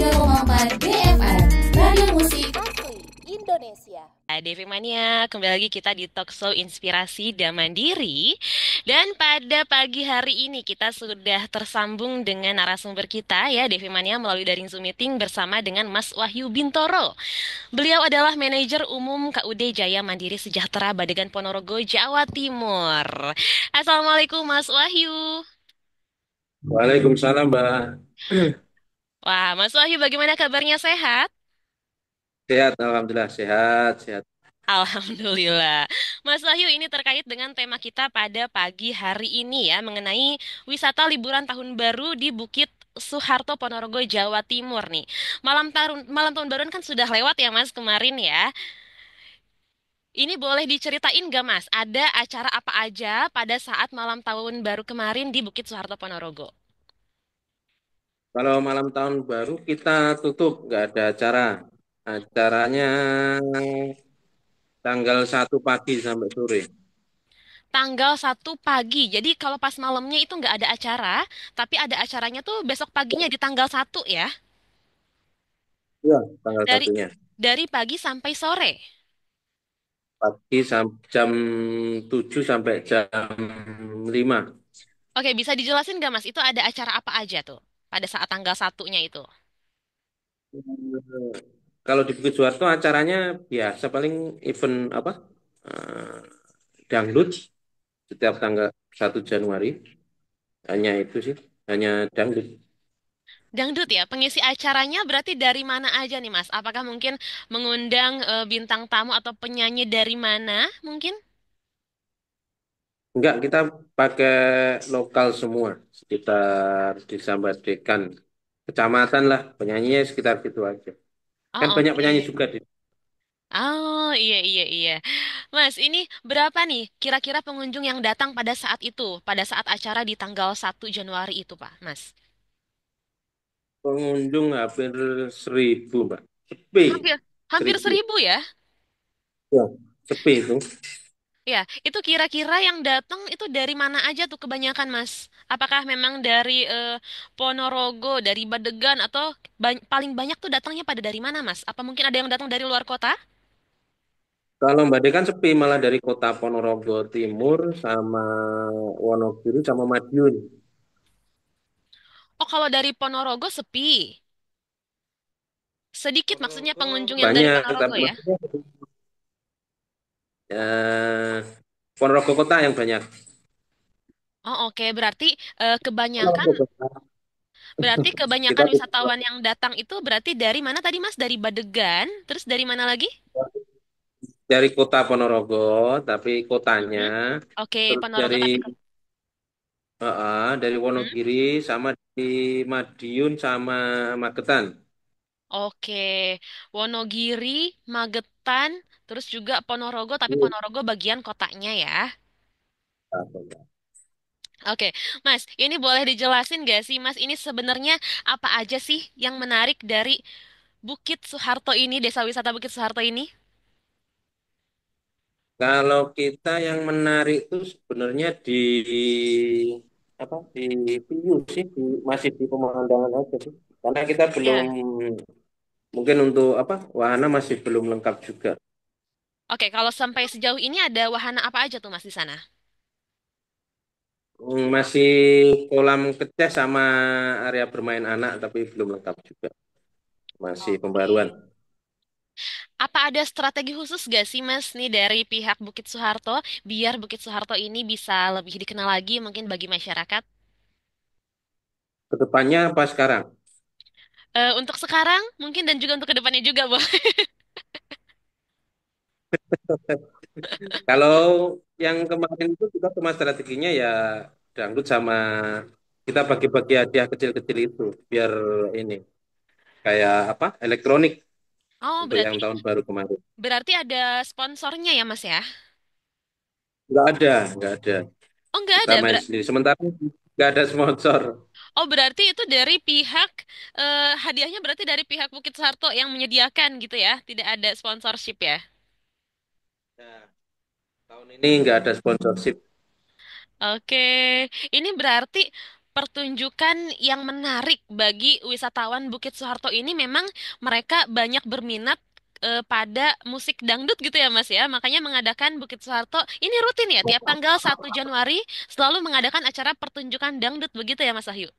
103,4 BFM, Radio Musik Asli Indonesia. Devi Mania, kembali lagi kita di Talk Show Inspirasi dan Mandiri. Dan pada pagi hari ini kita sudah tersambung dengan narasumber kita ya, Devi Mania, melalui daring Zoom meeting bersama dengan Mas Wahyu Bintoro. Beliau adalah manajer umum KUD Jaya Mandiri Sejahtera Badegan Ponorogo, Jawa Timur. Assalamualaikum Mas Wahyu. Waalaikumsalam, Mbak. Wah, Mas Wahyu bagaimana kabarnya, sehat? Sehat, Alhamdulillah. Sehat, sehat. Alhamdulillah. Mas Wahyu, ini terkait dengan tema kita pada pagi hari ini ya, mengenai wisata liburan tahun baru di Bukit Soeharto Ponorogo, Jawa Timur nih. Malam tahun baruan kan sudah lewat ya Mas kemarin ya. Ini boleh diceritain gak Mas, ada acara apa aja pada saat malam tahun baru kemarin di Bukit Soeharto Ponorogo? Kalau malam tahun baru kita tutup, nggak ada acara. Acaranya tanggal 1 pagi sampai sore. Tanggal 1 pagi, jadi kalau pas malamnya itu nggak ada acara, tapi ada acaranya tuh besok paginya di tanggal 1 ya? Iya, tanggal Dari satunya. dari pagi sampai sore. Pagi jam 7 sampai jam 5. Oke, bisa dijelasin nggak Mas, itu ada acara apa aja tuh pada saat tanggal 1-nya itu? Kalau di Bukit Soeharto acaranya biasa paling event apa? Eh, Dangdut setiap tanggal 1 Januari. Hanya itu sih, hanya dangdut. Dangdut ya, pengisi acaranya berarti dari mana aja nih Mas? Apakah mungkin mengundang bintang tamu atau penyanyi dari mana mungkin? Enggak, kita pakai lokal semua, sekitar di Sambadekan, kecamatan lah, penyanyinya sekitar gitu aja. Kan Oh banyak penyanyi oke. juga di. Oh iya iya iya. Mas, ini berapa nih kira-kira pengunjung yang datang pada saat itu, pada saat acara di tanggal 1 Januari itu Pak, Mas? Pengunjung hampir 1.000, Mbak. Sepi, Hampir hampir 1.000. 1.000 ya? Ya, sepi itu. Ya, itu kira-kira yang datang itu dari mana aja tuh kebanyakan, Mas? Apakah memang dari Ponorogo, dari Badegan, atau paling banyak tuh datangnya pada dari mana, Mas? Apa mungkin ada yang datang dari luar kota? Kalau Mbak Dekan sepi, malah dari kota Ponorogo Timur sama Wonogiri sama Madiun. Oh, kalau dari Ponorogo sepi. Sedikit maksudnya Ponorogo pengunjung yang dari banyak, Ponorogo tapi ya? maksudnya eh, Ponorogo kota yang banyak. Oh, oke. Berarti kebanyakan, Ponorogo kota. berarti Kita kebanyakan wisatawan yang datang itu berarti dari mana tadi, Mas? Dari Badegan, terus dari mana lagi? dari kota Ponorogo, tapi kotanya, Mhm. Oke, terus Ponorogo tapi ke... dari Mhm. Wonogiri sama di Madiun sama Magetan. Oke, Wonogiri, Magetan, terus juga Ponorogo, tapi Iya. Ponorogo bagian kotanya ya. Oke, Mas, ini boleh dijelasin gak sih, Mas, ini sebenarnya apa aja sih yang menarik dari Bukit Soeharto ini, Desa Wisata Bukit Soeharto ini? Kalau kita yang menarik itu sebenarnya apa di view sih, masih di pemandangan aja sih. Karena kita belum, Ya. mungkin untuk apa, wahana masih belum lengkap juga. Oke, kalau sampai sejauh ini ada wahana apa aja tuh, Mas, di sana? Masih kolam keceh sama area bermain anak, tapi belum lengkap juga. Masih pembaruan. Oke. Apa ada strategi khusus gak sih Mas nih dari pihak Bukit Soeharto biar Bukit Soeharto ini bisa lebih dikenal lagi mungkin bagi masyarakat? Kedepannya apa sekarang? Untuk sekarang mungkin dan juga untuk kedepannya juga, Bu. Kalau yang kemarin itu kita cuma strateginya ya dangdut sama kita bagi-bagi hadiah kecil-kecil itu biar ini kayak apa elektronik Oh, untuk yang berarti tahun baru kemarin. berarti ada sponsornya ya, Mas ya? Nggak ada, nggak ada. Oh, nggak Kita ada. main sendiri. Sementara nggak ada sponsor. Oh, berarti itu dari pihak hadiahnya berarti dari pihak Bukit Soeharto yang menyediakan gitu ya? Tidak ada sponsorship ya? Nah, tahun ini nggak ada sponsorship. Oke, ini berarti pertunjukan yang menarik bagi wisatawan Bukit Soeharto ini memang mereka banyak berminat pada musik dangdut gitu ya Mas ya. Makanya mengadakan Bukit Soeharto ini rutin ya tiap tanggal 1 Januari selalu mengadakan acara pertunjukan dangdut begitu ya Mas Wahyu.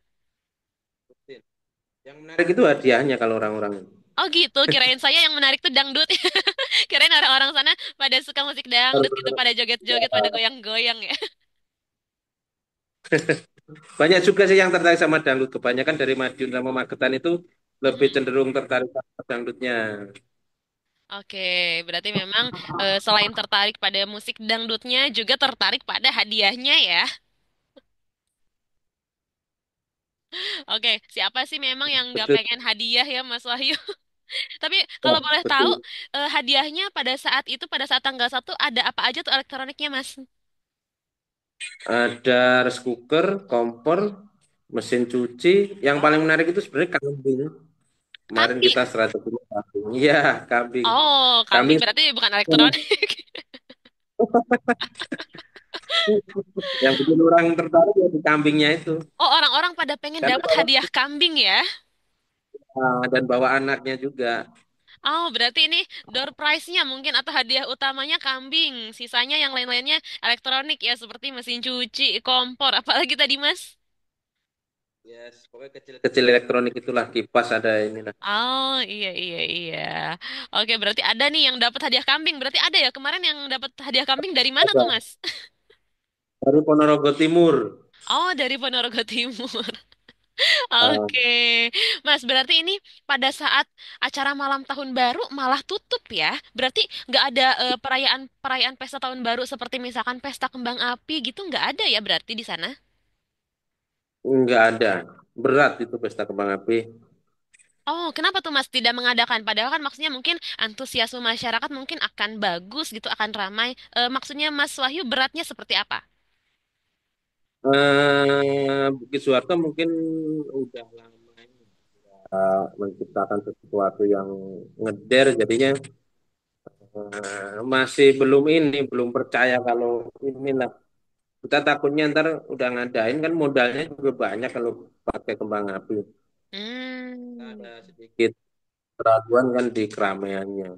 Yang menarik itu hadiahnya kalau orang-orang. Oh gitu, kirain saya yang menarik tuh dangdut. Kirain orang-orang sana pada suka musik dangdut gitu, pada joget-joget, pada goyang-goyang ya. Banyak juga sih yang tertarik sama dangdut. Kebanyakan dari Madiun sama Magetan itu lebih Mm-mm. cenderung tertarik sama dangdutnya. Oke, berarti memang selain tertarik pada musik dangdutnya, juga tertarik pada hadiahnya ya. Oke, siapa sih memang yang nggak Betul. pengen hadiah ya, Mas Wahyu? Tapi kalau Oh, boleh tahu, betul. hadiahnya pada saat itu, pada saat tanggal 1, ada apa aja tuh elektroniknya, Mas? Ada rice cooker, kompor, mesin cuci. Yang paling Oh, menarik itu sebenarnya kambing. Kemarin kambing. kita strategi kambing. Iya, kambing. Oh, kambing Kambing. berarti bukan elektronik. Yang bikin orang tertarik ya di kambingnya itu. Oh, orang-orang pada pengen Karena dapat orang hadiah kambing ya? dan bawa anaknya juga. Oh, berarti ini door prize-nya mungkin atau hadiah utamanya kambing. Sisanya yang lain-lainnya elektronik ya, seperti mesin cuci, kompor, apalagi tadi, Mas? Yes, pokoknya kecil-kecil elektronik itulah kipas ada inilah. Oh, iya, iya, iya. Oke, berarti ada nih yang dapat hadiah kambing. Berarti ada ya kemarin yang dapat hadiah kambing dari mana tuh, Ada. Mas? Dari Ponorogo Timur. Oh, dari Ponorogo Timur. Ah, Oke, Mas, berarti ini pada saat acara malam tahun baru malah tutup ya? Berarti nggak ada perayaan perayaan pesta tahun baru seperti misalkan pesta kembang api gitu nggak ada ya berarti di sana? nggak ada. Berat itu pesta kembang api. Oh, kenapa tuh Mas tidak mengadakan? Padahal kan maksudnya mungkin antusiasme masyarakat mungkin akan bagus gitu, akan ramai. Maksudnya Mas Wahyu beratnya seperti apa? Bukit Suharto mungkin udah lama ini, menciptakan sesuatu yang ngeder, jadinya masih belum ini, belum percaya kalau inilah. Kita takutnya ntar udah ngadain kan modalnya juga banyak kalau pakai kembang api. Kita Hmm. ada sedikit keraguan kan di keramaiannya.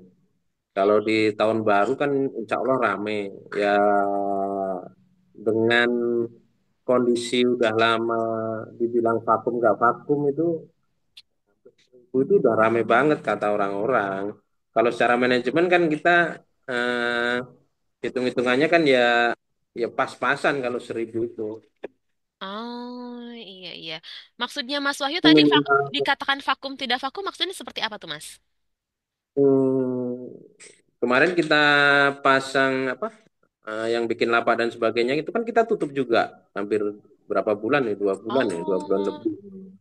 Kalau di tahun baru kan insya Allah rame. Ya dengan kondisi udah lama dibilang vakum nggak vakum itu udah rame banget kata orang-orang. Kalau secara manajemen kan kita eh, hitung-hitungannya kan ya pas-pasan kalau 1.000 itu. Oh, iya, iya. Maksudnya Mas Wahyu tadi Minimal, dikatakan vakum tidak vakum maksudnya seperti apa tuh Mas? hmm, kemarin kita pasang apa yang bikin lapak dan sebagainya itu kan kita tutup juga hampir berapa bulan nih 2 bulan ya 2 bulan Oh, lebih.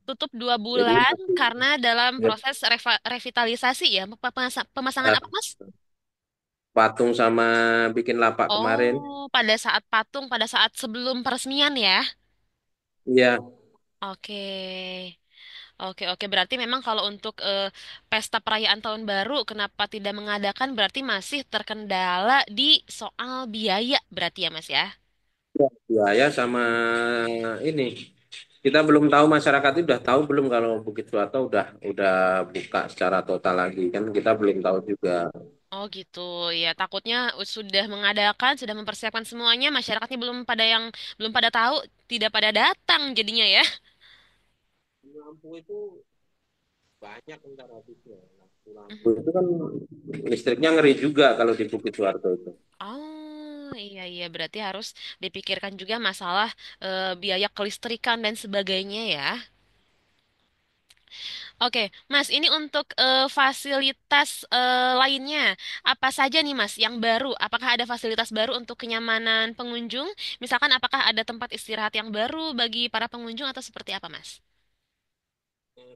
tutup dua Jadi bulan karena dalam ya, proses revitalisasi ya. Pemasangan apa, Mas? patung sama bikin lapak kemarin. Oh, pada saat patung, pada saat sebelum peresmian ya. Iya, Oke. Oke, oke. Berarti memang kalau untuk pesta perayaan tahun baru, kenapa tidak mengadakan berarti masih terkendala di soal biaya berarti ya, Mas ya? biaya sama ini. Kita belum tahu masyarakat itu udah tahu belum kalau Bukit Suharto udah buka secara total lagi kan kita belum tahu juga. Oh gitu, ya takutnya sudah mengadakan, sudah mempersiapkan semuanya, masyarakatnya belum pada tahu, tidak pada datang jadinya ya. Lampu itu banyak ntar habisnya. Lampu Mhm. itu kan listriknya ngeri juga kalau di Bukit Suharto itu. Oh iya iya, berarti harus dipikirkan juga masalah biaya kelistrikan dan sebagainya ya. Oke, Mas, ini untuk fasilitas lainnya, apa saja nih Mas yang baru? Apakah ada fasilitas baru untuk kenyamanan pengunjung? Misalkan apakah ada tempat istirahat yang baru bagi para pengunjung atau seperti apa Mas?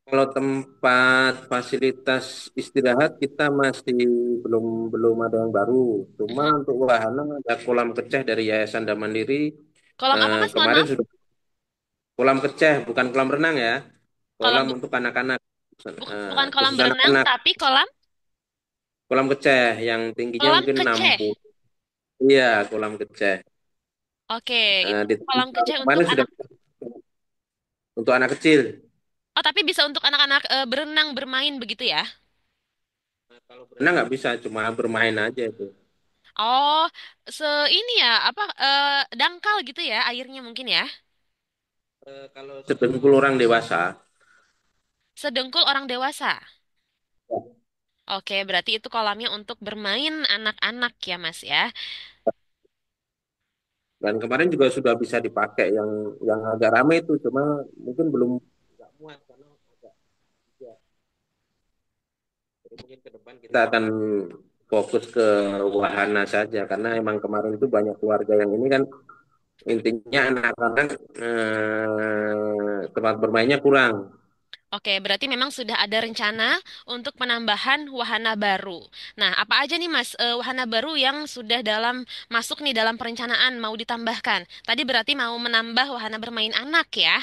Kalau tempat fasilitas istirahat kita masih belum belum ada yang baru. Cuma Mhm. untuk wahana ada kolam keceh dari Yayasan Damandiri. Kolam apa Mas? Mohon Kemarin maaf. sudah kolam keceh, bukan kolam renang ya. Kolam Kolam untuk anak-anak, bukan kolam khusus berenang anak-anak. tapi kolam Kolam keceh yang tingginya kolam mungkin keceh. 60. Iya, kolam keceh. Oke, Eh, itu di kolam keceh untuk kemarin sudah anak. untuk anak kecil. Oh, tapi bisa untuk anak-anak berenang, bermain begitu ya? Nah, kalau berenang nggak bisa, cuma bermain aja itu. Oh, ini ya, apa, dangkal gitu ya, airnya mungkin ya? Kalau sedengkul orang dewasa, Sedengkul orang dewasa. ya. Oke, berarti itu kolamnya untuk bermain anak-anak ya, Mas ya? Dan kemarin juga sudah bisa dipakai yang agak ramai itu, cuma mungkin belum nggak muat karena agak ya. Jadi mungkin ke depan kita akan fokus ke wahana saja karena emang kemarin itu banyak keluarga yang ini kan intinya anak-anak tempat bermainnya kurang. Oke, berarti memang sudah ada rencana untuk penambahan wahana baru. Nah, apa aja nih Mas, wahana baru yang sudah masuk nih dalam perencanaan mau ditambahkan? Tadi berarti mau menambah wahana bermain anak ya?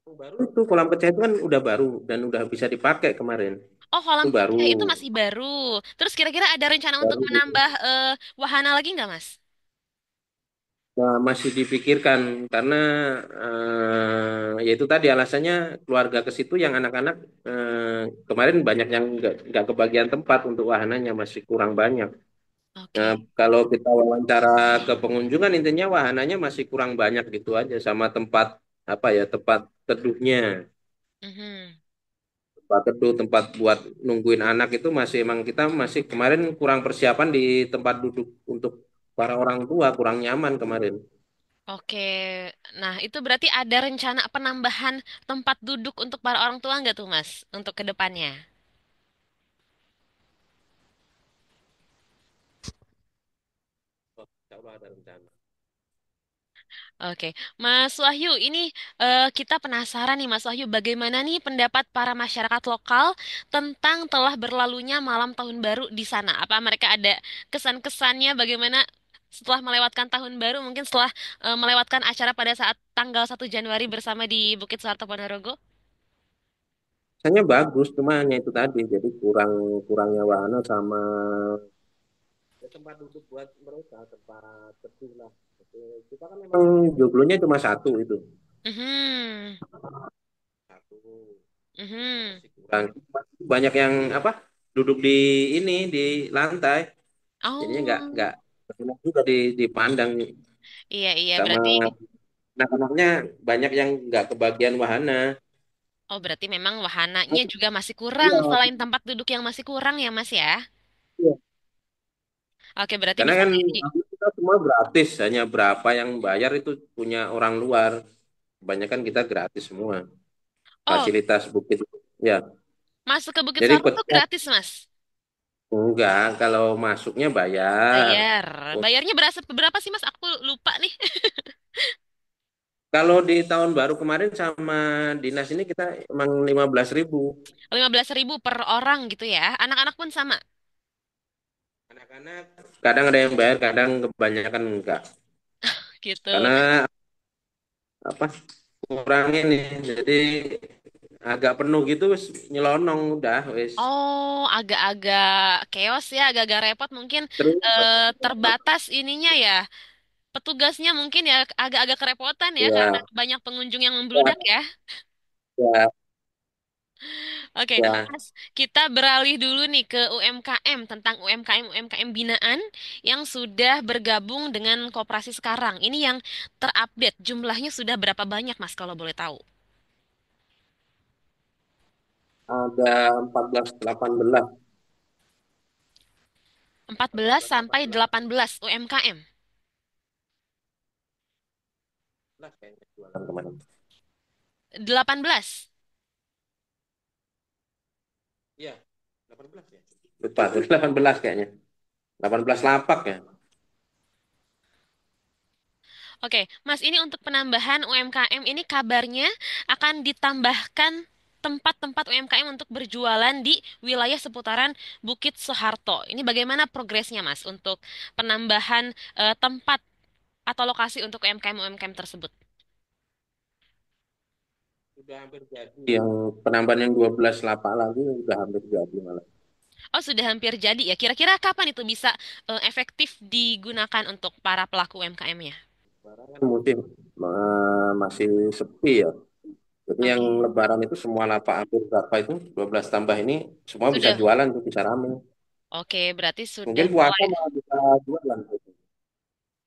Yang baru itu kolam pecah itu kan udah baru dan udah bisa dipakai kemarin. Oh, kolam Itu baru pecah itu masih baru. Terus kira-kira ada rencana untuk baru menambah wahana lagi nggak Mas? Nah, masih dipikirkan karena ya itu tadi alasannya keluarga ke situ yang anak-anak kemarin banyak yang nggak kebagian tempat untuk wahananya masih kurang banyak. Nah, Oke. kalau kita wawancara ke pengunjungan intinya wahananya masih kurang banyak gitu aja sama tempat apa ya tempat teduhnya. Mhm. Tempat teduh, tempat buat nungguin anak itu masih emang kita masih kemarin kurang persiapan di tempat duduk untuk para orang tua, kurang nyaman kemarin. Oke, nah itu berarti ada rencana penambahan tempat duduk untuk para orang tua nggak tuh Mas, untuk ke depannya? Oh, insya Allah ada rencana. Oke, Mas Wahyu, ini kita penasaran nih Mas Wahyu, bagaimana nih pendapat para masyarakat lokal tentang telah berlalunya malam tahun baru di sana? Apa mereka ada kesan-kesannya bagaimana setelah melewatkan tahun baru, mungkin setelah melewatkan acara pada saat tanggal 1 Januari bersama di Bukit Suharto Ponorogo? Rasanya bagus, cuma hanya itu tadi. Jadi kurangnya wahana sama ya, tempat duduk buat mereka, tempat teduh lah. Jadi, kita kan memang joglonya cuma satu itu, Mhm, satu itu mhm. masih kurang. Banyak yang apa duduk di ini di lantai, jadinya nggak Oh, enak juga dipandang iya iya sama berarti anak-anaknya banyak yang nggak kebagian wahana. berarti memang wahananya juga masih kurang Iya, selain tempat duduk yang masih kurang ya Mas ya? iya. Oke, berarti Karena bisa kan jadi. kita semua gratis, hanya berapa yang bayar itu punya orang luar. Kebanyakan kita gratis semua. Oh, Fasilitas bukit. Ya, masuk ke Bukit jadi Sarto tuh gratis, Mas. enggak, kalau masuknya bayar. Bayar. Bayarnya berapa sih, Mas? Aku lupa nih. Kalau di tahun baru kemarin sama dinas ini kita emang 15.000. 15.000 per orang gitu ya. Anak-anak pun sama Anak-anak kadang ada yang bayar, kadang kebanyakan enggak. gitu. Karena apa? Kurang ini. Jadi agak penuh gitu wis nyelonong udah wis. Oh, agak-agak chaos ya, agak-agak repot mungkin Terus terbatas ininya ya. Petugasnya mungkin ya agak-agak kerepotan ya karena ya, banyak pengunjung yang ya, membludak ya. ya, Oke, ya. Mas, kita beralih dulu nih ke UMKM tentang UMKM binaan yang sudah bergabung dengan koperasi sekarang. Ini yang terupdate jumlahnya sudah berapa banyak, Mas, kalau boleh tahu? Ada 14 18 14 14 sampai 18 18 UMKM. 18 kayaknya jualan kemarin. 18. Iya, 18 ya. Lupa, 18 kayaknya. 18 lapak ya. Oke, Mas, ini untuk penambahan UMKM ini kabarnya akan ditambahkan tempat-tempat UMKM untuk berjualan di wilayah seputaran Bukit Soeharto. Ini bagaimana progresnya, Mas, untuk penambahan tempat atau lokasi untuk UMKM-UMKM tersebut? Udah hampir jadi. Yang penambahan yang 12 lapak lagi udah hampir jadi malah. Oh, sudah hampir jadi ya. Kira-kira kapan itu bisa efektif digunakan untuk para pelaku UMKM-nya? Sekarang kan musim masih sepi ya. Jadi yang Oke. Lebaran itu semua lapak hampir berapa itu 12 tambah ini semua bisa Sudah. jualan tuh bisa rame. Oke, berarti Mungkin sudah puasa mulai. malah bisa jualan gitu.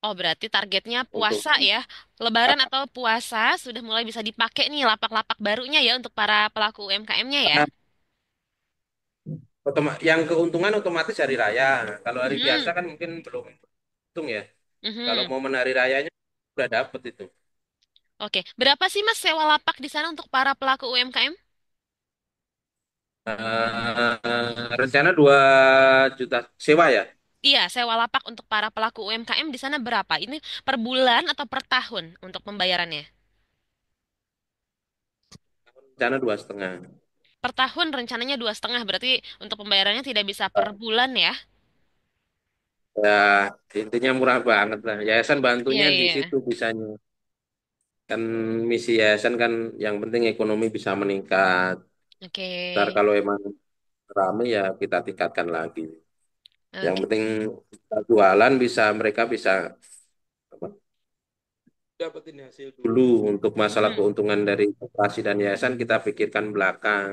Oh, berarti targetnya Untuk puasa ya. Lebaran atau puasa sudah mulai bisa dipakai nih lapak-lapak barunya ya untuk para pelaku UMKM-nya ya. yang keuntungan otomatis hari raya. Kalau hari biasa Mhm. kan mungkin belum untung ya. Kalau Mhm. momen hari rayanya udah dapet itu. Oke, berapa sih Mas sewa lapak di sana untuk para pelaku UMKM? Rencana 2 juta sewa ya. Iya, sewa lapak untuk para pelaku UMKM di sana berapa? Ini per bulan atau per tahun untuk pembayarannya? Rencana 2,5. Per tahun rencananya 2,5, berarti untuk pembayarannya tidak bisa per bulan ya? Ya, intinya murah banget lah. Yayasan Iya, bantunya di iya. situ bisanya. Kan misi yayasan kan yang penting ekonomi bisa meningkat. Oke. Ntar kalau emang rame ya kita tingkatkan lagi. Yang Oke. penting kita jualan bisa mereka bisa apa, dapetin hasil dulu untuk masalah Mhm. keuntungan dari koperasi dan yayasan kita pikirkan belakang.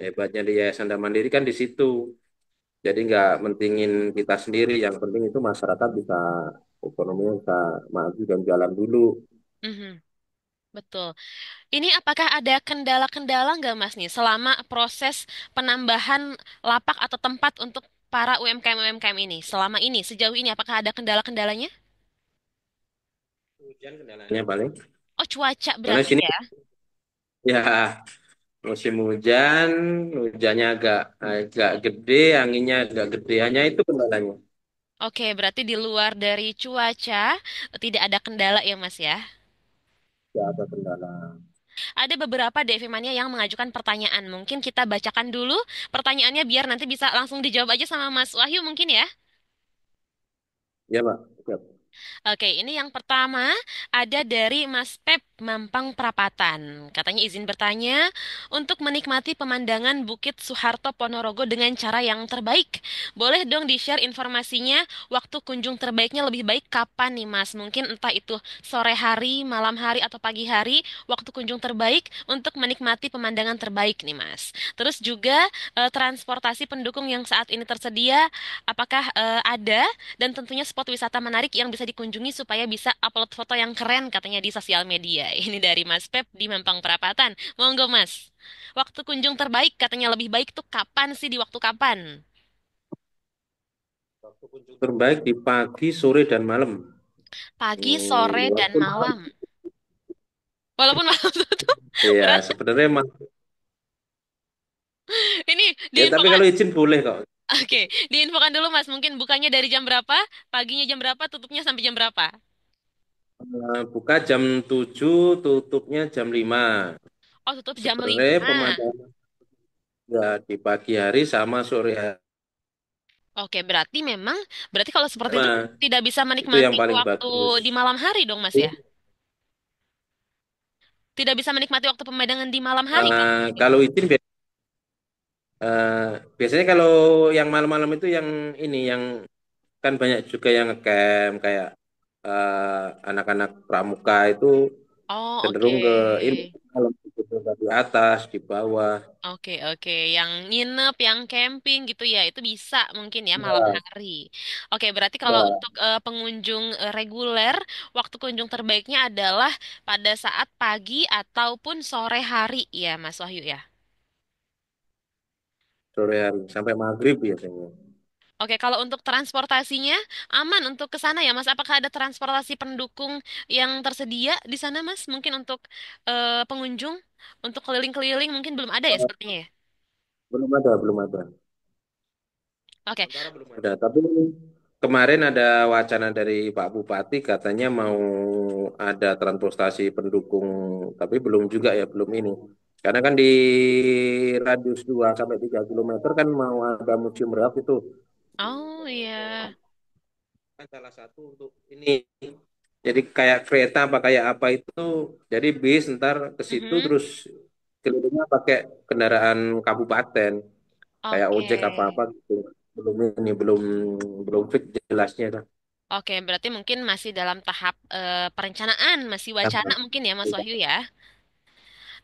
Hebatnya di Yayasan dan Mandiri kan di situ. Jadi nggak mentingin kita sendiri, yang penting itu masyarakat bisa ekonominya bisa maju dan jalan dulu. Mhm. Betul. Ini apakah ada kendala-kendala nggak Mas nih selama proses penambahan lapak atau tempat untuk para UMKM-UMKM ini? Selama ini, sejauh ini apakah ada kendala-kendalanya? Hujan kendalanya paling. Oh, cuaca Soalnya berarti sini ya? ya musim hujan, hujannya agak agak gede, anginnya agak gede, hanya itu kendalanya. Oke, berarti di luar dari cuaca tidak ada kendala ya Mas ya? Tidak ada kendala. Ada beberapa DV Mania yang mengajukan pertanyaan. Mungkin kita bacakan dulu pertanyaannya biar nanti bisa langsung dijawab aja sama Mas Wahyu mungkin ya? Ya Pak. Siap. Oke, ini yang pertama ada dari Mas Pep Mampang Prapatan. Katanya izin bertanya, untuk menikmati pemandangan Bukit Soeharto Ponorogo dengan cara yang terbaik. Boleh dong di-share informasinya, waktu kunjung terbaiknya lebih baik kapan nih Mas? Mungkin entah itu sore hari, malam hari, atau pagi hari, waktu kunjung terbaik untuk menikmati pemandangan terbaik nih Mas. Terus juga transportasi pendukung yang saat ini tersedia, apakah ada? Dan tentunya spot wisata menarik yang bisa dikunjungi supaya bisa upload foto yang keren katanya di sosial media. Ini dari Mas Pep di Mampang Perapatan. Monggo Mas. Waktu kunjung terbaik katanya lebih baik tuh kapan sih di waktu kapan? Waktu kunjung terbaik di pagi, sore, dan malam. Pagi, sore, dan Walaupun malam. malam. Walaupun malam tutup. Ya, Berat. sebenarnya Ini ya tapi diinfokan. kalau izin boleh kok. Oke, diinfokan dulu Mas. Mungkin bukanya dari jam berapa? Paginya jam berapa? Tutupnya sampai jam berapa? Buka jam 7, tutupnya jam 5. Oh, tutup jam Sebenarnya 5. pemandangan ya di pagi hari sama sore hari Oke, berarti kalau seperti itu sama. tidak bisa Itu yang menikmati paling waktu bagus. di malam hari dong, Mas ya? Tidak bisa menikmati waktu pemandangan di malam hari kalau seperti itu. Kalau izin eh, biasanya kalau yang malam-malam itu yang ini yang kan banyak juga yang ngecamp kayak anak-anak pramuka itu Oh, cenderung ke ini oke. malam itu di atas, di bawah. Oke, oke. Yang nginep, yang camping gitu ya, itu bisa mungkin ya malam Ya, hari. Oke, berarti kalau ya, untuk pengunjung reguler, waktu kunjung terbaiknya adalah pada saat pagi ataupun sore hari ya, Mas Wahyu ya? sore hari sampai maghrib biasanya. Oke, kalau untuk transportasinya aman untuk ke sana ya, Mas. Apakah ada transportasi pendukung yang tersedia di sana, Mas? Mungkin untuk pengunjung, untuk keliling-keliling mungkin belum ada ya Eh, sepertinya ya. Belum ada, belum ada. Oke. Sementara belum ada. Tapi kemarin ada wacana dari Pak Bupati katanya mau ada transportasi pendukung, tapi belum juga ya, belum ini. Karena kan di radius 2 sampai 3 kilometer kan mau ada museum Reok itu. Oh iya. Kan salah satu untuk ini. Jadi kayak kereta apa kayak apa itu, jadi bis ntar ke situ Mhm. terus kelilingnya pakai kendaraan kabupaten kayak Oke. ojek apa apa gitu. Belum ini belum belum fix jelasnya. Oke, berarti mungkin masih dalam tahap perencanaan, masih wacana mungkin ya Mas Wahyu ya.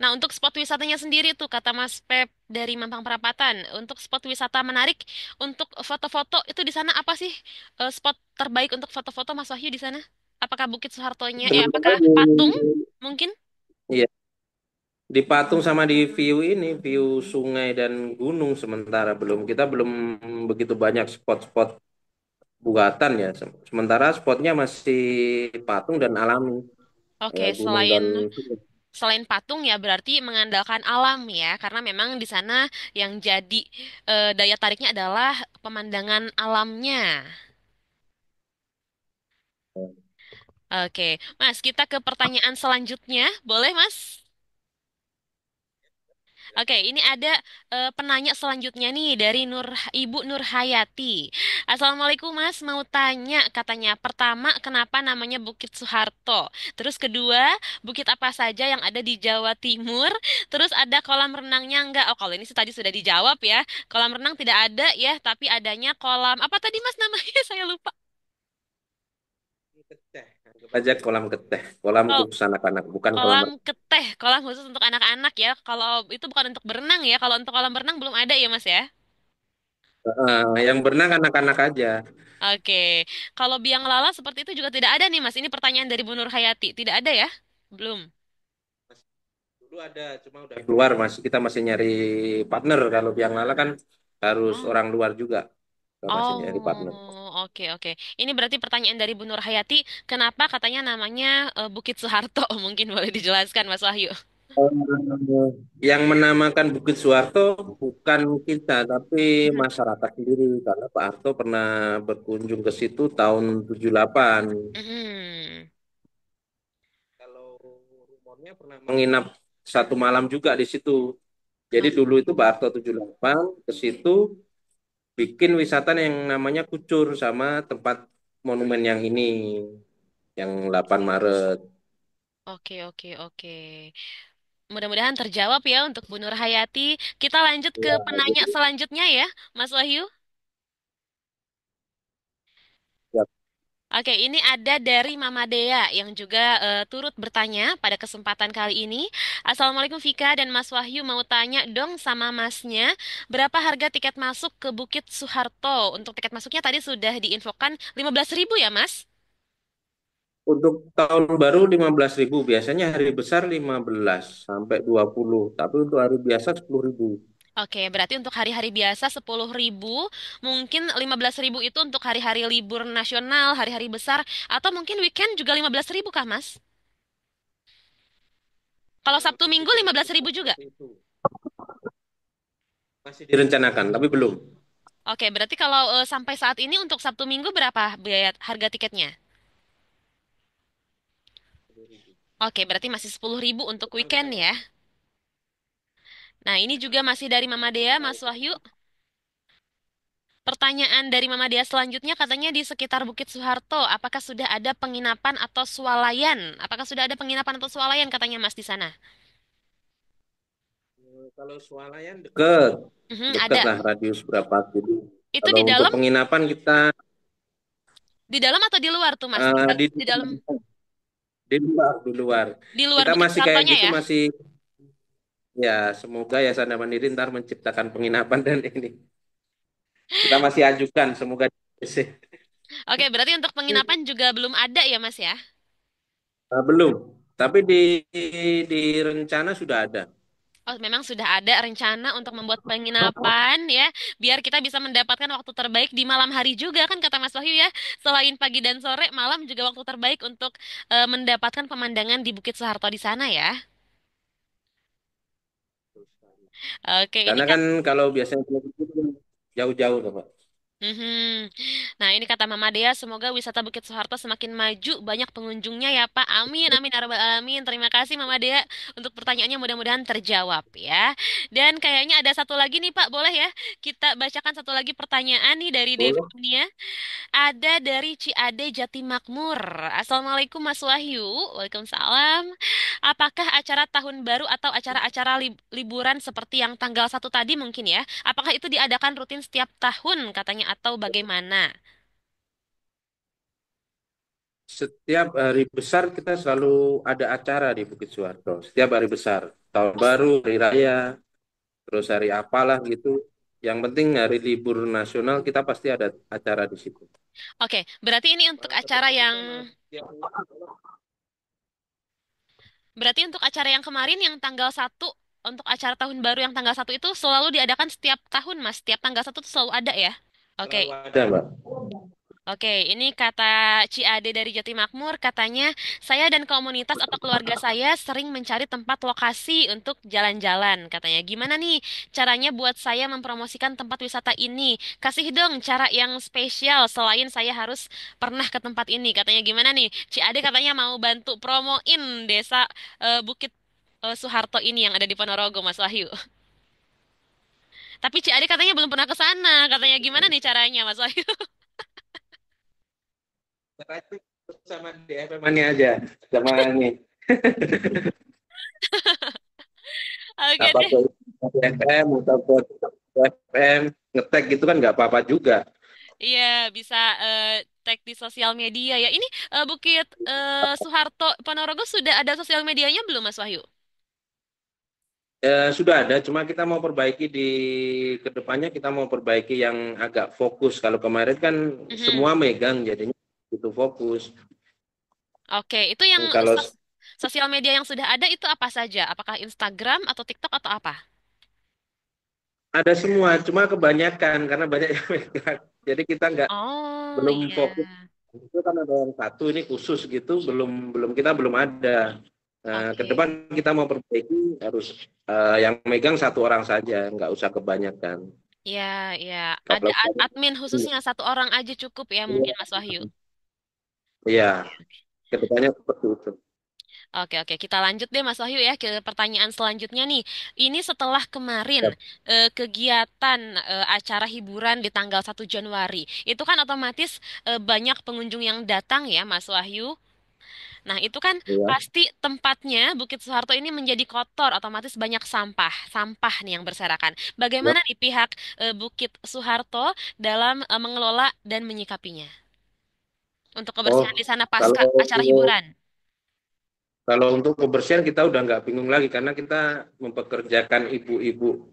Nah, untuk spot wisatanya sendiri tuh kata Mas Pep dari Mampang Perapatan, untuk spot wisata menarik untuk foto-foto itu di sana apa sih spot terbaik untuk foto-foto Mas Wahyu di sana? Apakah Bukit Soehartonya? Apakah Sementara patung mungkin? iya, di patung sama di view ini, view sungai dan gunung sementara kita belum begitu banyak spot-spot buatan ya. Sementara spotnya masih patung dan alami, Oke, ya gunung dan selain patung ya berarti mengandalkan alam ya, karena memang di sana yang jadi daya tariknya adalah pemandangan alamnya. Oke, Mas, kita ke pertanyaan selanjutnya. Boleh, Mas? Oke, ini ada penanya selanjutnya nih dari Ibu Nur Hayati. Assalamualaikum Mas, mau tanya katanya pertama kenapa namanya Bukit Soeharto? Terus kedua, bukit apa saja yang ada di Jawa Timur? Terus ada kolam renangnya enggak? Oh, kalau ini sih tadi sudah dijawab ya. Kolam renang tidak ada ya, tapi adanya kolam apa tadi Mas namanya? Saya lupa. keteh. Anggap aja kolam keteh, kolam Oh, khusus anak-anak, bukan kolam kolam renang. keteh, kolam khusus untuk anak-anak ya. Kalau itu bukan untuk berenang ya. Kalau untuk kolam berenang belum ada ya Mas ya. Yang berenang anak-anak aja. Oke, kalau biang lala seperti itu juga tidak ada nih Mas. Ini pertanyaan dari Bu Nur Hayati. Tidak ada ya? Belum. Dulu ada, cuma udah keluar masih kita masih nyari partner. Kalau biang lala kan harus Oh. orang luar juga. Kita masih nyari partner. Oh, oke oke. Ini berarti pertanyaan dari Bu Nur Hayati, kenapa katanya namanya Bukit Soeharto? Mungkin boleh dijelaskan Mas Wahyu. Yang menamakan Bukit Soeharto bukan kita, tapi Mhm. masyarakat sendiri. Karena Pak Harto pernah berkunjung ke situ tahun 78. Mhm. Kalau rumornya pernah menginap satu malam juga di situ. Jadi Oh, dulu itu Pak Harto 78 ke situ bikin wisata yang namanya Kucur sama tempat monumen yang ini, yang 8 Maret. oke oke oke. Mudah-mudahan terjawab ya untuk Bu Nur Hayati. Kita lanjut ke Ya, penanya selanjutnya ya, Mas Wahyu. ya. Oke, ini ada dari Mama Dea yang juga turut bertanya pada kesempatan kali ini. Assalamualaikum Vika dan Mas Wahyu mau tanya dong sama Masnya, berapa harga tiket masuk ke Bukit Soeharto? Untuk tiket masuknya tadi sudah diinfokan 15.000 ya, Mas? Untuk tahun baru 15.000, biasanya hari besar 15 sampai 20, tapi untuk hari biasa 10.000. Oke, berarti untuk hari-hari biasa 10.000, mungkin 15.000 itu untuk hari-hari libur nasional, hari-hari besar, atau mungkin weekend juga 15.000 kah, Mas? Kalau Sabtu Minggu Bisa 15.000 juga? seperti itu. Masih direncanakan, tapi belum. Oke, berarti kalau sampai saat ini untuk Sabtu Minggu berapa biaya harga tiketnya? Oke, berarti masih 10.000 untuk Untuk weekend anak-anak. ya. Nah, ini juga masih dari Mama Dea, Mas Wahyu. Pertanyaan dari Mama Dea selanjutnya katanya di sekitar Bukit Soeharto, apakah sudah ada penginapan atau swalayan? Apakah sudah ada penginapan atau swalayan katanya Mas di sana? Kalau swalayan deket, Mhm, deket ada. lah radius berapa gitu. Itu Kalau untuk penginapan kita di dalam atau di luar tuh Mas? eh, di Di dalam di luar, di luar. di luar Kita Bukit masih kayak Soehartonya gitu, ya? masih ya semoga ya Sana Mandiri ntar menciptakan penginapan dan ini. Kita masih ajukan, semoga DC. Oke, berarti untuk penginapan juga belum ada ya Mas ya? Belum, tapi di rencana sudah ada. Oh, memang sudah ada rencana untuk membuat penginapan ya, biar kita bisa mendapatkan waktu terbaik di malam hari juga kan kata Mas Wahyu ya. Selain pagi dan sore, malam juga waktu terbaik untuk mendapatkan pemandangan di Bukit Soeharto di sana ya. Oke, ini Karena kan kalau biasanya jauh-jauh tuh, Pak. Mhm. Nah, ini kata Mama Dea, semoga wisata Bukit Soeharto semakin maju, banyak pengunjungnya ya Pak. Amin, amin, ya rabbal alamin. Terima kasih Mama Dea untuk pertanyaannya mudah-mudahan terjawab ya. Dan kayaknya ada satu lagi nih Pak, boleh ya? Kita bacakan satu lagi pertanyaan nih dari Devi Boleh. Dunia. Ada dari Ciade Jatimukmur. Assalamualaikum Mas Wahyu. Waalaikumsalam. Apakah acara tahun baru atau acara-acara liburan seperti yang tanggal 1 tadi mungkin ya? Apakah itu diadakan rutin setiap tahun katanya atau bagaimana? Setiap hari besar kita selalu ada acara di Bukit Suharto. Setiap hari besar, tahun baru, hari raya, terus hari apalah gitu. Yang penting hari libur nasional kita pasti ada acara di situ. Oke, berarti ini untuk Malah acara kebetulan yang kita malah berarti untuk acara yang kemarin yang tanggal 1, untuk acara tahun baru yang tanggal 1 itu selalu diadakan setiap tahun, Mas. Setiap tanggal 1 itu selalu ada ya. Oke. selalu ada, Mbak. Oke, ini kata Ci Ade dari Jatimakmur, katanya saya dan komunitas atau keluarga saya sering mencari tempat lokasi untuk jalan-jalan. Katanya, gimana nih caranya buat saya mempromosikan tempat wisata ini? Kasih dong cara yang spesial selain saya harus pernah ke tempat ini. Katanya, gimana nih? Ci Ade katanya mau bantu promoin desa Bukit Soeharto ini yang ada di Ponorogo, Mas Wahyu. Tapi Ci Ade katanya belum pernah ke sana. Katanya, gimana nih caranya, Mas Wahyu? Terakhir sama di FM-nya aja, sama ini. Oke Nggak deh. pakai FM, atau FM, ngetek gitu kan nggak apa-apa juga. Iya, bisa tag di sosial media ya. Ini Bukit Soeharto Ponorogo sudah ada sosial medianya belum, Mas Wahyu? Sudah ada, cuma kita mau perbaiki di kedepannya kita mau perbaiki yang agak fokus. Kalau kemarin kan Mhm. semua megang, jadinya itu fokus. Oke, itu yang Kalau sosial media yang sudah ada itu apa saja? Apakah Instagram atau TikTok atau apa? ada semua, cuma kebanyakan karena banyak yang megang. Jadi kita nggak Oh belum fokus. iya, Itu kan ada yang satu ini khusus gitu, belum belum kita belum ada. Ke oke. depan kita mau perbaiki harus yang megang satu orang saja, nggak usah kebanyakan. Ya, ya. Ada Kalau admin khususnya satu orang aja cukup ya mungkin, Mas Wahyu. iya, Oke, oke. ke depannya seperti itu. Oke, oke. Kita lanjut deh Mas Wahyu ya ke pertanyaan selanjutnya nih. Ini setelah kemarin kegiatan acara hiburan di tanggal 1 Januari. Itu kan otomatis banyak pengunjung yang datang ya Mas Wahyu. Nah, itu kan Ya. pasti tempatnya Bukit Soeharto ini menjadi kotor, otomatis banyak sampah. Sampah nih yang berserakan. Ya. Bagaimana nih pihak Bukit Soeharto dalam mengelola dan menyikapinya? Untuk Oh, kebersihan di sana pasca kalau acara hiburan. kalau untuk kebersihan kita udah nggak bingung lagi karena kita mempekerjakan ibu-ibu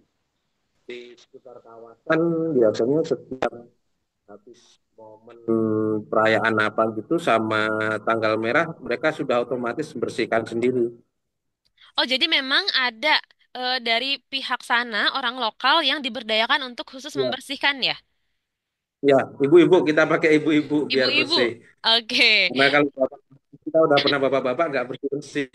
di sekitar kawasan biasanya setiap habis momen perayaan apa gitu sama tanggal merah mereka sudah otomatis bersihkan sendiri. Oh, jadi memang ada dari pihak sana orang lokal yang diberdayakan untuk khusus Ya, membersihkan ya? ya, ibu-ibu kita pakai ibu-ibu biar Ibu-ibu. bersih. Oke. Karena kalau kita udah pernah bapak-bapak nggak bersih-bersih.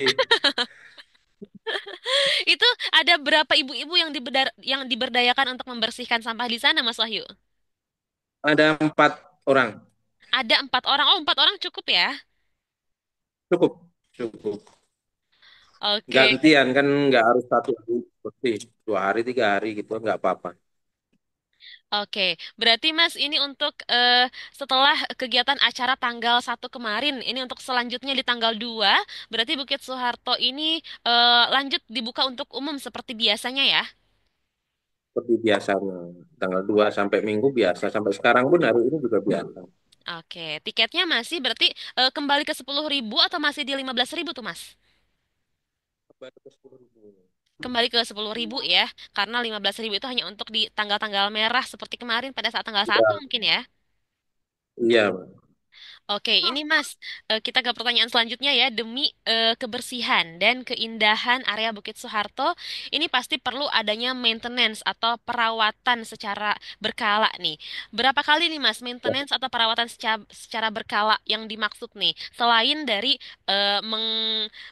Itu ada berapa ibu-ibu yang yang diberdayakan untuk membersihkan sampah di sana, Mas Wahyu? Ada 4 orang, Ada 4 orang. Oh, 4 orang cukup ya? cukup, cukup. Oke. Gantian kan nggak harus 1 hari bersih, 2 hari, 3 hari gitu nggak apa-apa. Oke. Berarti Mas, ini untuk setelah kegiatan acara tanggal 1 kemarin, ini untuk selanjutnya di tanggal 2, berarti Bukit Soeharto ini lanjut dibuka untuk umum seperti biasanya ya? Seperti biasanya tanggal 2 sampai Minggu biasa sampai sekarang pun hari ini juga biasa. Oke, tiketnya masih berarti kembali ke 10.000 atau masih di 15.000 tuh, Mas? Baru ke 10.000. Kembali ke 10.000 ya, karena 15.000 itu hanya untuk di tanggal-tanggal merah seperti kemarin pada saat tanggal 1 Iya, mungkin ya. iya, Pak. Oke, ini Mas, kita ke pertanyaan selanjutnya ya. Demi kebersihan dan keindahan area Bukit Soeharto, ini pasti perlu adanya maintenance atau perawatan secara berkala nih. Berapa kali nih Mas maintenance atau perawatan secara berkala yang dimaksud nih? Selain dari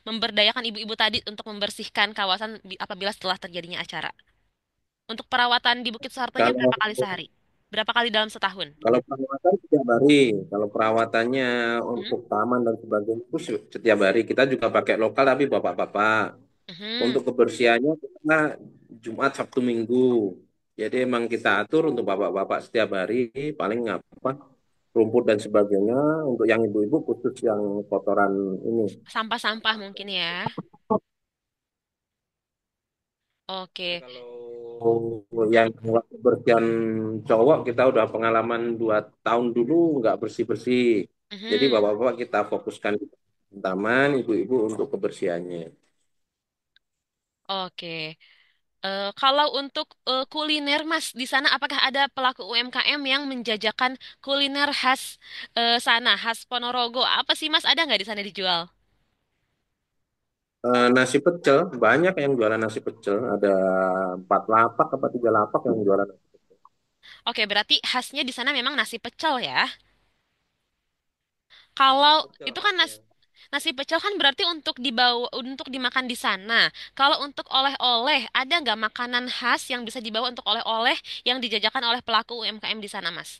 memberdayakan ibu-ibu tadi untuk membersihkan kawasan apabila setelah terjadinya acara. Untuk perawatan di Bukit Soehartonya Kalau berapa kali sehari? Berapa kali dalam setahun? kalau perawatan setiap hari, kalau perawatannya Hmm? untuk taman dan sebagainya itu setiap hari kita juga pakai lokal tapi bapak-bapak. Mhm. Untuk kebersihannya kita Jumat, Sabtu, Minggu. Jadi emang kita atur untuk bapak-bapak setiap hari paling apa rumput dan sebagainya. Untuk yang ibu-ibu khusus yang kotoran ini. Sampah-sampah mungkin ya. Nah, Oke. kalau yang buat kebersihan cowok kita udah pengalaman 2 tahun dulu nggak bersih-bersih. Jadi Mhm. bapak-bapak kita fokuskan di taman, ibu-ibu untuk kebersihannya. Oke. Kalau untuk kuliner, Mas, di sana apakah ada pelaku UMKM yang menjajakan kuliner khas sana, khas Ponorogo? Apa sih, Mas? Ada nggak di sana dijual? Nasi pecel, banyak yang jualan nasi pecel. Ada 4 lapak apa 3 lapak yang jualan nasi Oke, berarti khasnya di sana memang nasi pecel ya. Kalau pecel itu kan khasnya. nasi pecel kan berarti untuk dibawa untuk dimakan di sana. Kalau untuk oleh-oleh, ada nggak makanan khas yang bisa dibawa untuk oleh-oleh yang dijajakan oleh pelaku UMKM di sana, Mas?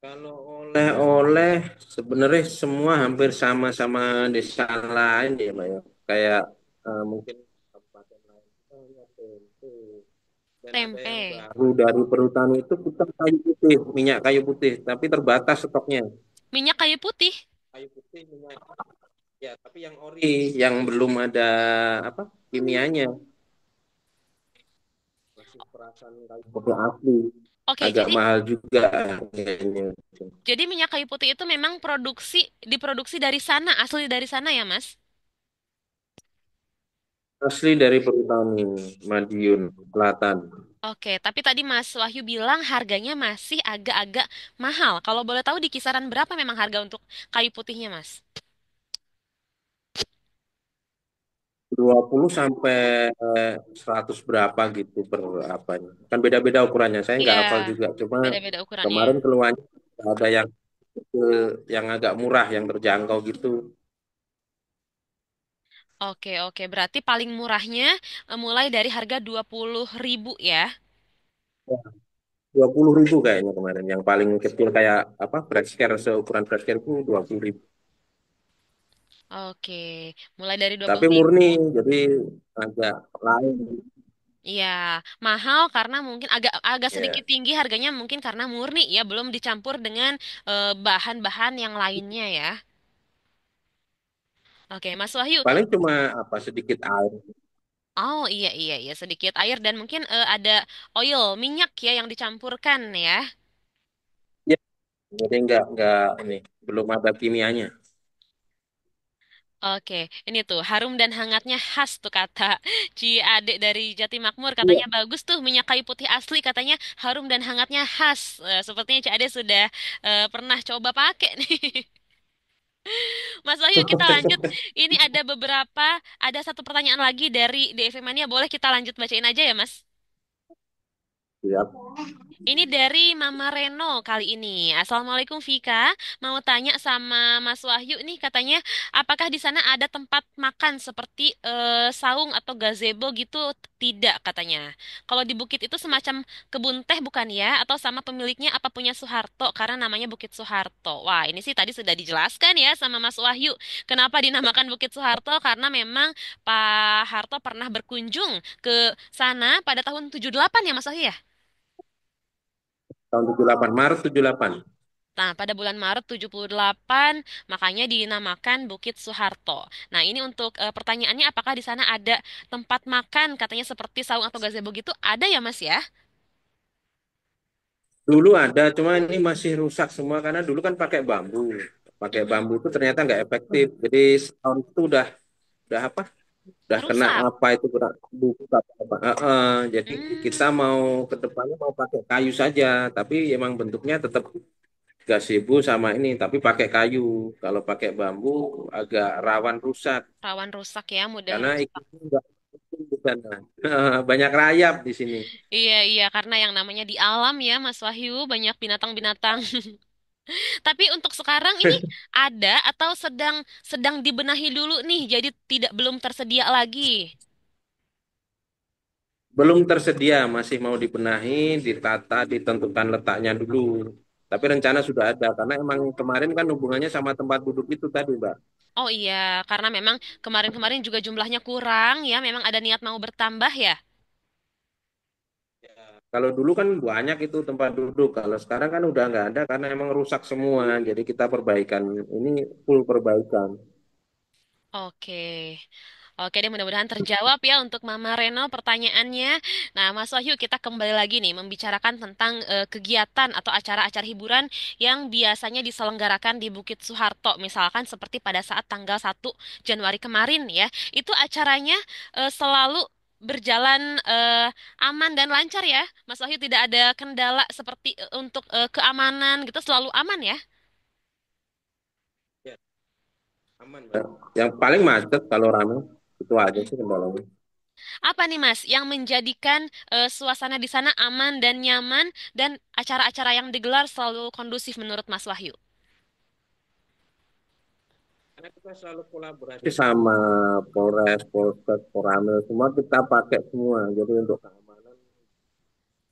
Kalau oleh-oleh sebenarnya semua hampir sama-sama desa lain ya, Mbak ya. Kayak mungkin kabupaten lain kita lihat tempe. Dan ada yang Tempe. baru dari perhutani itu kita kayu putih, minyak kayu putih, tapi terbatas stoknya. Minyak kayu putih. Kayu putih minyak ya, tapi yang ori, yang belum ada apa kimianya, masih perasan kayu putih asli. Oke, Agak jadi mahal juga harganya. minyak kayu putih itu memang diproduksi dari sana, asli dari sana ya, Mas? Asli dari perhutani Madiun Selatan. Oke, tapi tadi Mas Wahyu bilang harganya masih agak-agak mahal. Kalau boleh tahu di kisaran berapa memang harga untuk kayu putihnya, Mas? 20 sampai 100 berapa gitu per apanya. Kan beda-beda ukurannya. Saya Iya, nggak hafal juga. Cuma beda-beda ukurannya. kemarin keluarnya ada yang kecil, yang agak murah, yang terjangkau gitu. Oke, oke. Berarti paling murahnya mulai dari harga 20.000 ya. 20.000 kayaknya kemarin. Yang paling kecil kayak apa? Breadsker seukuran breadsker itu 20.000. Oke, mulai dari dua Tapi puluh ribu. murni, jadi agak lain. Iya, mahal karena mungkin agak agak sedikit Ya. tinggi harganya mungkin karena murni ya, belum dicampur dengan bahan-bahan yang lainnya ya. Oke, Mas Wahyu. Paling cuma apa sedikit air. Oh iya iya iya sedikit air dan mungkin ada oil minyak ya yang dicampurkan ya. Ya, jadi nggak ini belum ada kimianya. Oke, ini tuh harum dan hangatnya khas tuh kata Ci Ade dari Jati Makmur Iya. katanya bagus tuh minyak kayu putih asli katanya harum dan hangatnya khas. Sepertinya Ci Ade sudah pernah coba pakai nih. Mas Wahyu kita lanjut. Ini ada satu pertanyaan lagi dari DFM Mania. Boleh kita lanjut bacain aja ya Mas? Siap. Ini dari Mama Reno kali ini. Assalamualaikum Vika. Mau tanya sama Mas Wahyu nih katanya, apakah di sana ada tempat makan seperti saung atau gazebo gitu? Tidak katanya. Kalau di bukit itu semacam kebun teh bukan ya? Atau sama pemiliknya apa punya Soeharto? Karena namanya Bukit Soeharto. Wah, ini sih tadi sudah dijelaskan ya sama Mas Wahyu. Kenapa dinamakan Bukit Soeharto? Karena memang Pak Harto pernah berkunjung ke sana pada tahun 78 ya Mas Wahyu ya? Tahun 78, Maret 78. Nah, pada bulan Maret 78, makanya dinamakan Bukit Soeharto. Nah, ini untuk pertanyaannya apakah di sana ada tempat makan katanya seperti saung atau gazebo gitu? Ada ya, Mas ya? Dulu ada, cuma ini masih rusak semua karena dulu kan pakai bambu. Pakai Mhm. bambu itu ternyata nggak efektif. Jadi setahun itu udah apa? Udah kena Rusak. apa itu kena buka apa. Jadi kita Hmm, mau ke depannya mau pakai kayu saja, tapi emang bentuknya tetap gazebo sama ini, tapi pakai kayu. Kalau pakai bambu agak rawan rusak rawan rusak ya, mudah karena rusak. iklimnya nggak mendukung di sana. Banyak rayap di sini. Iya, iya, karena yang namanya di alam ya, Mas Wahyu, banyak binatang-binatang. Tapi untuk sekarang ini ada atau sedang sedang dibenahi dulu nih, jadi belum tersedia lagi. Belum tersedia, masih mau dibenahi, ditata, ditentukan letaknya dulu. Tapi rencana sudah ada, karena emang kemarin kan hubungannya sama tempat duduk itu tadi, Mbak. Oh iya, karena memang kemarin-kemarin juga jumlahnya kurang ya, memang ada niat mau bertambah ya. Kalau dulu kan banyak itu tempat duduk, kalau sekarang kan udah nggak ada karena emang rusak semua. Jadi kita perbaikan, ini full perbaikan. Oke. Oke deh, mudah-mudahan terjawab ya untuk Mama Reno pertanyaannya. Nah, Mas Wahyu, kita kembali lagi nih membicarakan tentang kegiatan atau acara-acara hiburan yang biasanya diselenggarakan di Bukit Soeharto. Misalkan seperti pada saat tanggal 1 Januari kemarin ya. Itu acaranya selalu berjalan aman dan lancar ya. Mas Wahyu, tidak ada kendala seperti untuk keamanan gitu, selalu aman ya. Ya, aman, Mbak. Yang paling macet kalau ramai itu aja sih kendalanya. Apa nih Mas yang menjadikan suasana di sana aman dan nyaman dan acara-acara yang digelar selalu kondusif menurut Mas Wahyu? Karena kita selalu kolaborasi sama Polres, Polsek, Koramil, semua kita pakai semua. Jadi untuk keamanan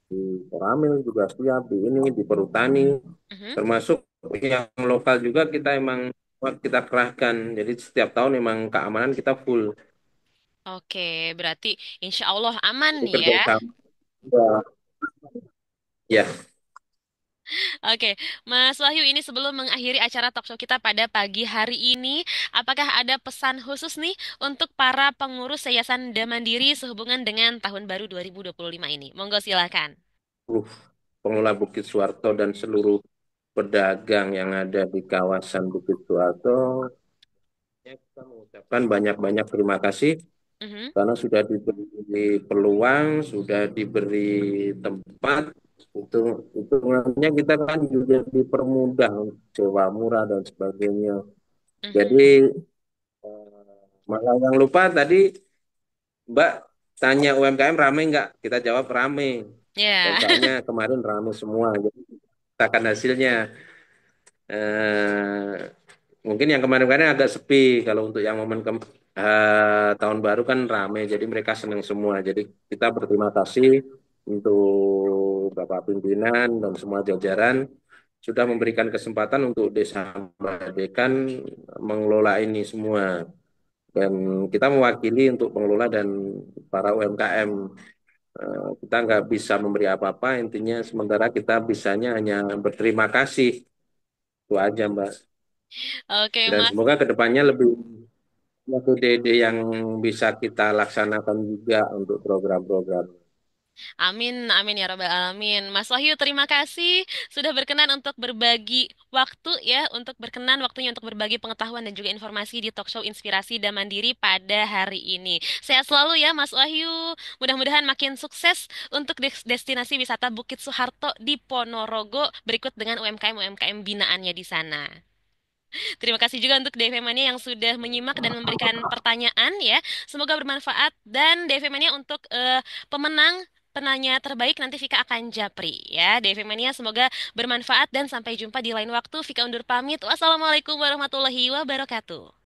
di Koramil juga siap, di ini, di Perhutani, Mhm. termasuk yang lokal juga kita emang kita kerahkan. Jadi setiap tahun emang keamanan kita full. Oke, berarti insya Allah aman Jadi nih ya. kerjasama. Ya, ya. Oke, Mas Wahyu, ini sebelum mengakhiri acara talk show kita pada pagi hari ini, apakah ada pesan khusus nih untuk para pengurus Yayasan Damandiri sehubungan dengan Tahun Baru 2025 ini? Monggo silakan. Seluruh pengelola Bukit Suwarto dan seluruh pedagang yang ada di kawasan Bukit Suwarto, ya, kita mengucapkan banyak-banyak terima kasih Mhm, karena sudah diberi peluang, sudah diberi tempat. Itu hitungannya kita kan juga dipermudah untuk sewa murah dan sebagainya. mhm. Jadi malah yang lupa tadi Mbak tanya UMKM rame nggak? Kita jawab rame. Ya. Totalnya kemarin rame semua. Jadi kita akan hasilnya. Eh, Mungkin yang kemarin-kemarin agak sepi. Kalau untuk yang momen tahun baru kan rame. Jadi mereka senang semua. Jadi kita berterima kasih untuk Bapak pimpinan dan semua jajaran sudah memberikan kesempatan untuk Desa Badekan mengelola ini semua. Dan kita mewakili untuk pengelola dan para UMKM. Kita nggak bisa memberi apa-apa, intinya sementara kita bisanya hanya berterima kasih. Itu aja, Mbak. Oke, Dan Mas. semoga kedepannya lebih lebih ide yang bisa kita laksanakan juga untuk program-program. Amin, amin ya Rabbal Alamin. Mas Wahyu, terima kasih sudah berkenan untuk berbagi waktu ya, untuk berkenan waktunya untuk berbagi pengetahuan dan juga informasi di talk show Inspirasi dan Mandiri pada hari ini. Sehat selalu ya Mas Wahyu. Mudah-mudahan makin sukses untuk destinasi wisata Bukit Soeharto di Ponorogo berikut dengan UMKM-UMKM binaannya di sana. Terima kasih juga untuk DV Mania yang sudah menyimak dan memberikan pertanyaan ya. Semoga bermanfaat dan DV Mania untuk pemenang penanya terbaik nanti Vika akan japri ya. DV Mania semoga bermanfaat dan sampai jumpa di lain waktu. Vika undur pamit. Wassalamualaikum warahmatullahi wabarakatuh.